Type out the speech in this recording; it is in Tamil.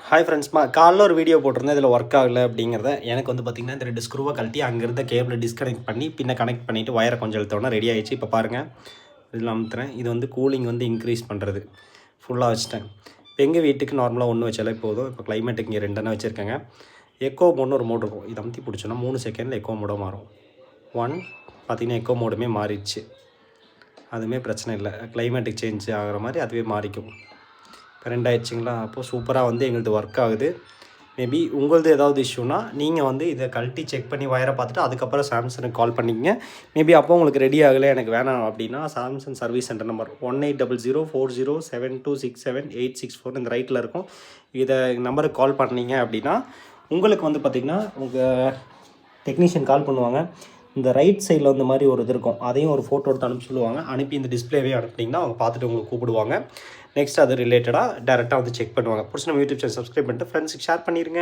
ஹாய் ஃப்ரெண்ட்ஸ்மா, காலைல ஒரு வீடியோ போட்டிருந்தேன். இதில் ஒர்க் ஆகலை அப்படிங்கிறத. எனக்கு வந்து பார்த்திங்கன்னா இந்த 2 ஸ்க்ரூவை கழட்டி அங்கேருந்த கேபிளை டிஸ்கனெக்ட் பண்ணி பின்ன கனெக்ட் பண்ணிவிட்டு ஒயரை கொஞ்சம் இழுத்தோன்னா ரெடி ஆகிடுச்சு. இப்போ பாருங்கள், இதில் அமுத்துறேன். இது வந்து கூலிங் வந்து இன்க்ரீஸ் பண்ணுறது. ஃபுல்லாக வச்சுட்டேன். இப்போ எங்கள் வீட்டுக்கு நார்மலாக 1 வச்சாலே போதும். இப்போ கிளைமேட்டுக்கு இங்கே 2 வச்சுருக்கேங்க. எக்கோ மோட்னு ஒரு மோட் இருக்கும். இது அமுத்தி பிடிச்சோன்னா 3 செகண்டில் எக்கோ மோடாக மாறும். 1 பார்த்திங்கன்னா எக்கோ மோடுமே மாறிடுச்சு. அதுவுமே பிரச்சனை இல்லை. கிளைமேட்டுக்கு சேஞ்ச் ஆகிற மாதிரி அதுவே மாறிக்கும். இப்போ 2 ஆயிடுச்சுங்களா? அப்போது சூப்பராக வந்து எங்களுது ஒர்க் ஆகுது. மேபி உங்களது ஏதாவது இஷ்யூனா நீங்கள் வந்து இதை கழட்டி செக் பண்ணி வயரை பார்த்துட்டு அதுக்கப்புறம் சாம்சனுக்கு கால் பண்ணிக்கங்க. மேபி அப்போ உங்களுக்கு ரெடி ஆகலை, எனக்கு வேணாம் அப்படின்னா சாம்சங் சர்வீஸ் சென்டர் நம்பர் 180040726786 இந்த ரைட்டில் இருக்கும். இதை நம்பருக்கு கால் பண்ணிங்க அப்படின்னா உங்களுக்கு வந்து பார்த்திங்கன்னா உங்கள் டெக்னீஷியன் கால் பண்ணுவாங்க. இந்த ரைட் சைடில் வந்து மாதிரி ஒரு இது இருக்கும். அதையும் ஒரு ஃபோட்டோ எடுத்து அனுப்பி சொல்லுவாங்க. அனுப்பி இந்த டிஸ்பிளேவே அனுப்பிட்டிங்கன்னா அவங்க பார்த்துட்டு உங்களுக்கு கூப்பிடுவாங்க. நெக்ஸ்ட் அது ரிலேட்டடாக டேரெக்டாக வந்து செக் பண்ணுவாங்க. பிடிச்சி நம்ம யூடியூப் சேனல் சப்ஸ்கிரைப் பண்ணிட்டு ஃப்ரெண்ட்ஸுக்கு ஷேர் பண்ணிடுங்க.